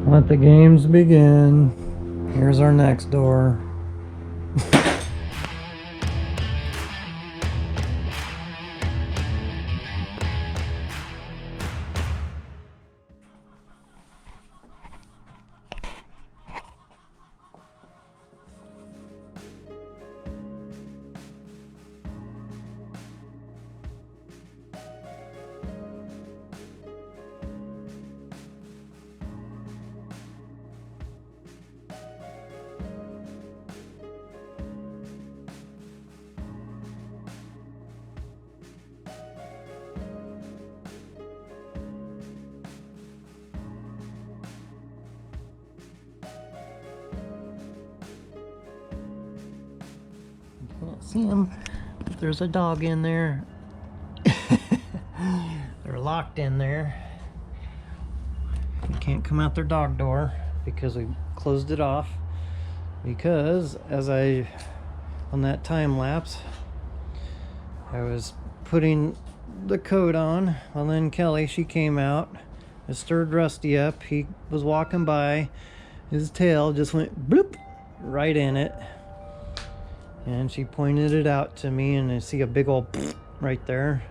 Let the games begin. Here's our next door. Can't see them, but there's a dog in there. They're locked in there. You can't come out their dog door because we closed it off. Because on that time lapse, I was putting the coat on. Well, then Kelly, she came out. I stirred Rusty up. He was walking by. His tail just went bloop right in it. And she pointed it out to me, and I see a big old right there.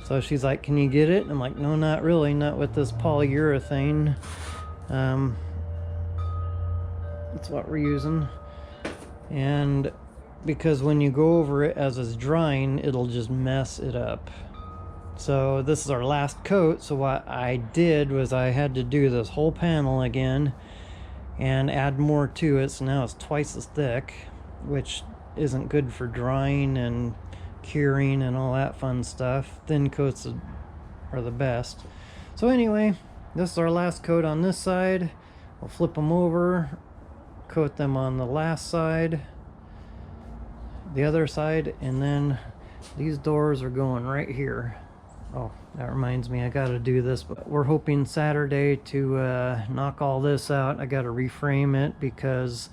So she's like, "Can you get it?" And I'm like, "No, not really, not with this polyurethane. That's what we're using." And because when you go over it as it's drying, it'll just mess it up. So this is our last coat. So what I did was I had to do this whole panel again and add more to it. So now it's twice as thick, which isn't good for drying and curing and all that fun stuff. Thin coats are the best. So anyway, this is our last coat on this side. We'll flip them over, coat them on the last side, the other side, and then these doors are going right here. Oh, that reminds me, I gotta do this, but we're hoping Saturday to knock all this out. I gotta reframe it because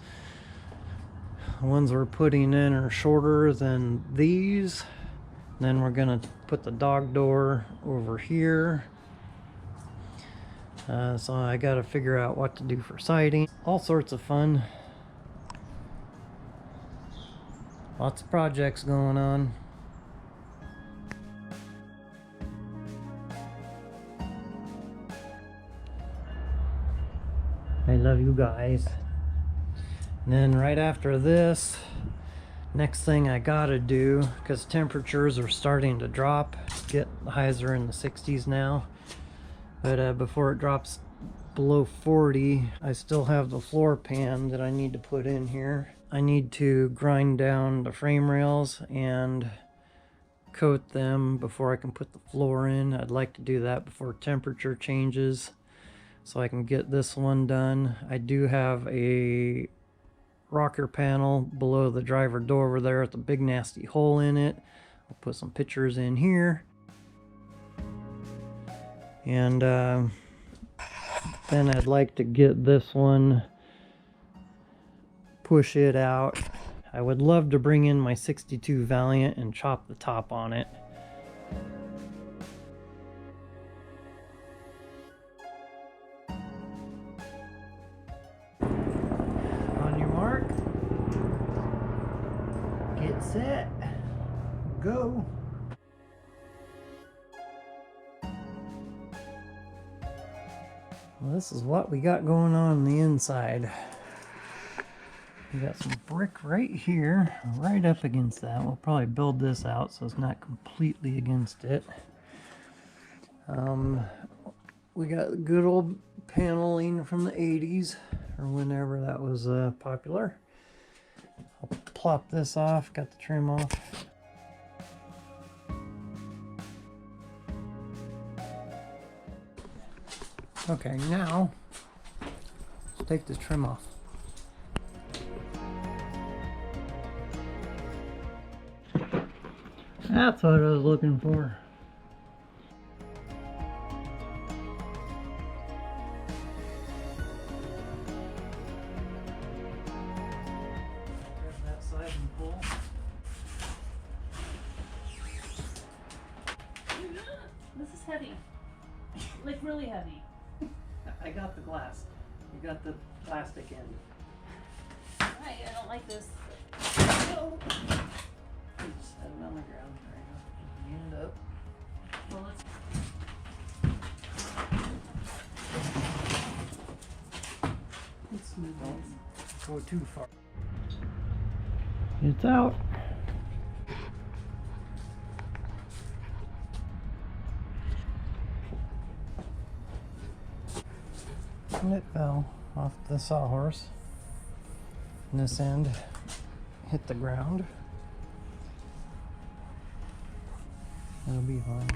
the ones we're putting in are shorter than these. Then we're gonna put the dog door over here. So I gotta figure out what to do for siding. All sorts of fun. Lots of projects going on. I love you guys. And then right after this, next thing I gotta do, because temperatures are starting to drop, get the highs are in the 60s now, but before it drops below 40, I still have the floor pan that I need to put in here. I need to grind down the frame rails and coat them before I can put the floor in. I'd like to do that before temperature changes so I can get this one done. I do have a rocker panel below the driver door over there with a big nasty hole in it. I'll put some pictures in here. And then I'd like to get this one, push it out. I would love to bring in my 62 Valiant and chop the top on it. On your mark, get set, go. Well, this is what we got going on the inside. We got some brick right here, right up against that. We'll probably build this out so it's not completely against it. We got good old paneling from the 80s, or whenever that was popular. I'll plop this off, got the trim off. Okay, now let's take this trim off. That's what I was looking for. Grab that side and pull. This is heavy. Like really heavy. I got the glass. You got the plastic end. I don't like this. No. Just set it on the ground. There you go. Lean it up. Well, let's Don't go too far. It's out. And it fell off the sawhorse. And this end hit the ground. It'll be fine.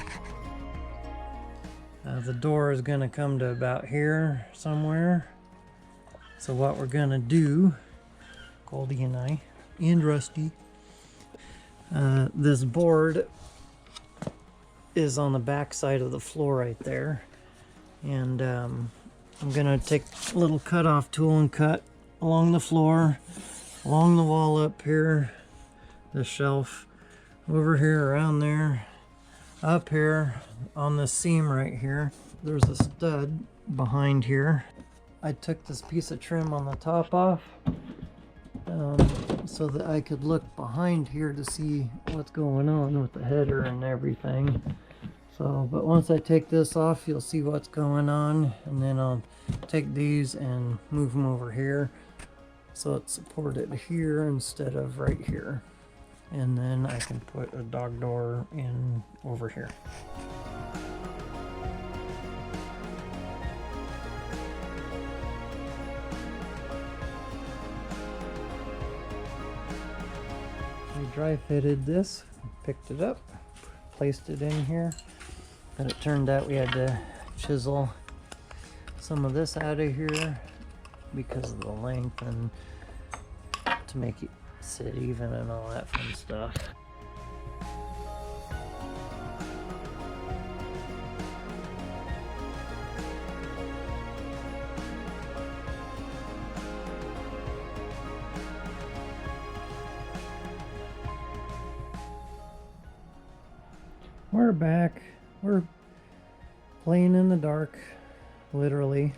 The door is going to come to about here somewhere. So what we're going to do, Goldie and I, and Rusty, this board is on the back side of the floor right there. And I'm going to take a little cut-off tool and cut along the floor, along the wall up here, the shelf, over here, around there, up here, on the seam right here. There's a stud behind here. I took this piece of trim on the top off so that I could look behind here to see what's going on with the header and everything. So, but once I take this off, you'll see what's going on, and then I'll take these and move them over here so it's supported here instead of right here. And then I can put a dog door in over here. I dry fitted this, picked it up, placed it in here, but it turned out we had to chisel some of this out of here because of the length and to make it sit even and all that fun stuff. We're back. We're playing in the dark, literally.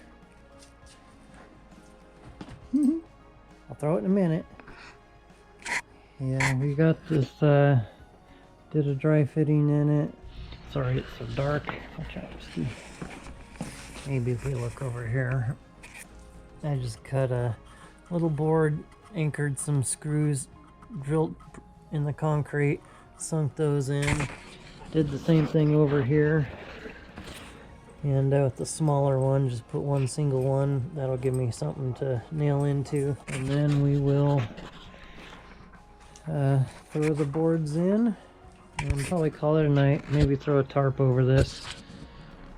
I'll throw it in a minute. Yeah, we got this, did a dry fitting in it. Sorry it's so dark. Watch out, Steve. Maybe if we look over here. I just cut a little board, anchored some screws, drilled in the concrete, sunk those in. Did the same thing over here. And with the smaller one, just put one single one. That'll give me something to nail into. And then we will throw the boards in and probably call it a night. Maybe throw a tarp over this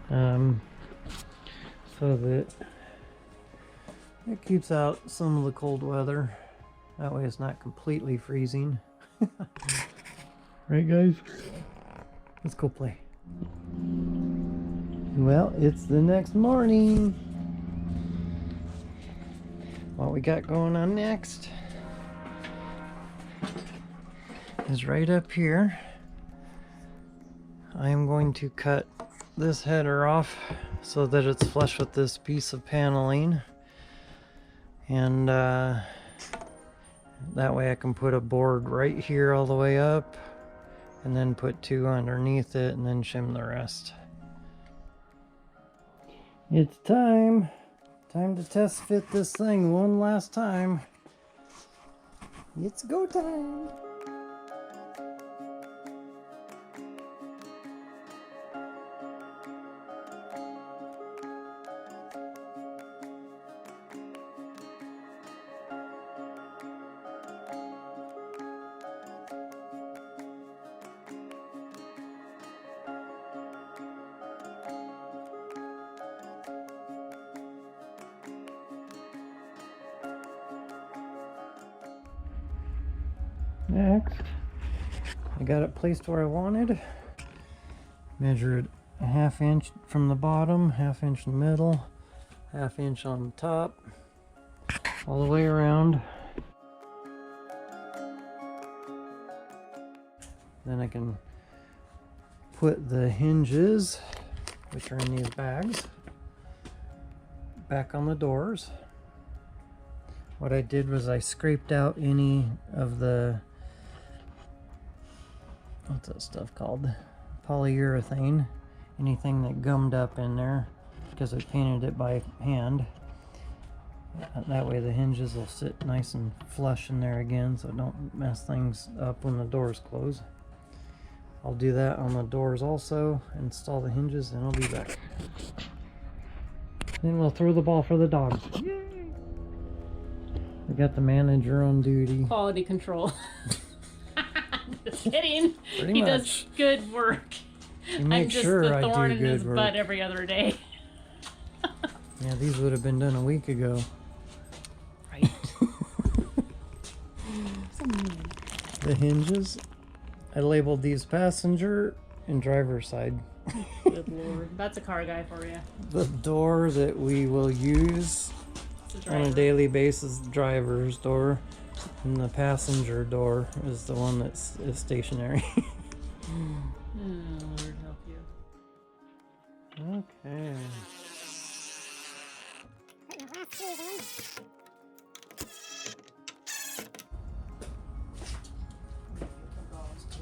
so that it keeps out some of the cold weather. That way it's not completely freezing. Right, guys? Let's go play. Well, it's the next morning. What we got going on next is right up here. I am going to cut this header off so that it's flush with this piece of paneling, and that way I can put a board right here all the way up and then put two underneath it and then shim the rest. It's time to test fit this thing one last time. It's go time. Next, I got it placed where I wanted. Measured a 1/2 inch from the bottom, 1/2 inch in the middle, 1/2 inch on the top, all the way around. Then I can put the hinges, which are in these bags, back on the doors. What I did was I scraped out any of the, what's that stuff called? Polyurethane. Anything that gummed up in there, because I painted it by hand. That way the hinges will sit nice and flush in there again, so don't mess things up when the doors close. I'll do that on the doors also, install the hinges, and I'll be back. Then we'll throw the ball for the dogs. Yay! We got the manager on duty. Quality control. Just kidding. Pretty He much. does good work. You make I'm just sure the I thorn do in his good work. butt every other day. Yeah, these would have been done a week ago. Right. The hinges, I labeled these passenger and driver side. Good Lord. That's a car guy for you. The door that we will use It's a on a driver. daily basis, driver's door, and the passenger door is the one that's is stationary. Oh, Lord help you. Okay.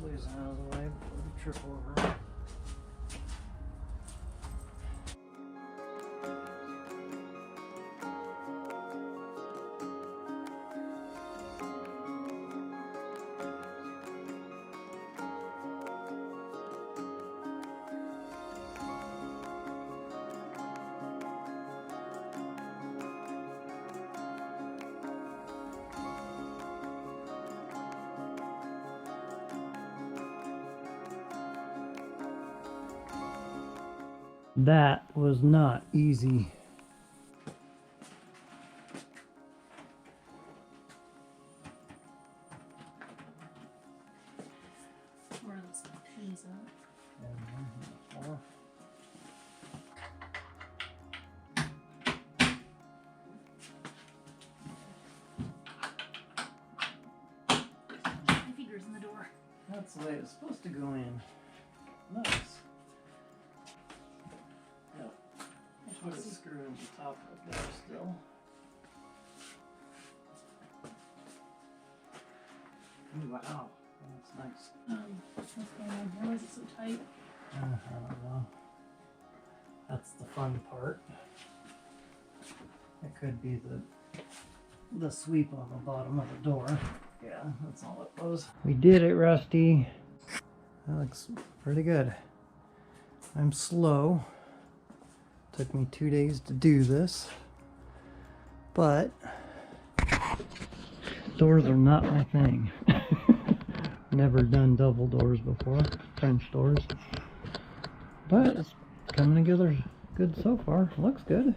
Toys out of the way before we trip over. That was not easy. Where are those pins at? My finger's in the door. That's the way it's supposed to go in. Nice. Yep. Put a screw in the top of there still. Ooh, wow. That's nice. What's going on here? Why is it so tight? I don't know. That's the fun part. It could be the sweep on the bottom of the door. Yeah, that's all it was. We did it, Rusty. That looks pretty good. I'm slow. Took me 2 days to do this. But doors are not my thing. Never done double doors before, French doors. But it's coming together good so far. Looks good.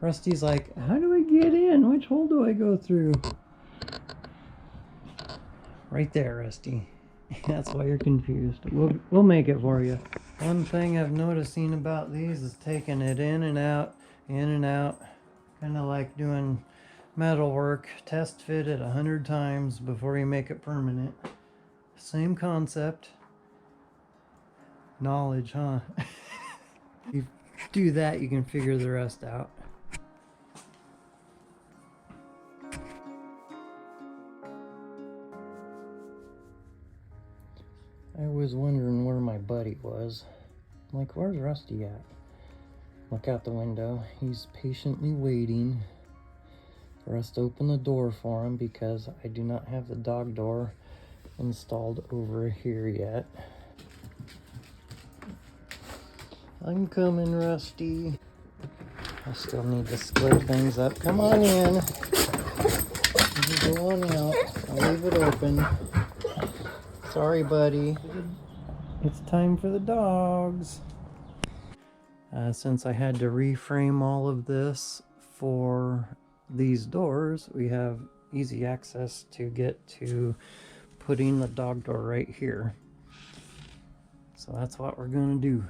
Rusty's like, how do I get in? Which hole do I go through? Right there, Rusty. That's why you're confused. We'll make it for you. One thing I've noticing about these is taking it in and out, kind of like doing metal work. Test fit it 100 times before you make it permanent. Same concept. Knowledge, huh? You do that, you can figure the rest out. I was wondering where my buddy was. I'm like, where's Rusty at? Look out the window. He's patiently waiting for us to open the door for him because I do not have the dog door installed over here yet. I'm coming, Rusty. I still need to square things up. Come on in. You go on out. I'll leave it open. Sorry, buddy. It's time for the dogs. Since I had to reframe all of this for these doors, we have easy access to get to putting the dog door right here. So that's what we're gonna do.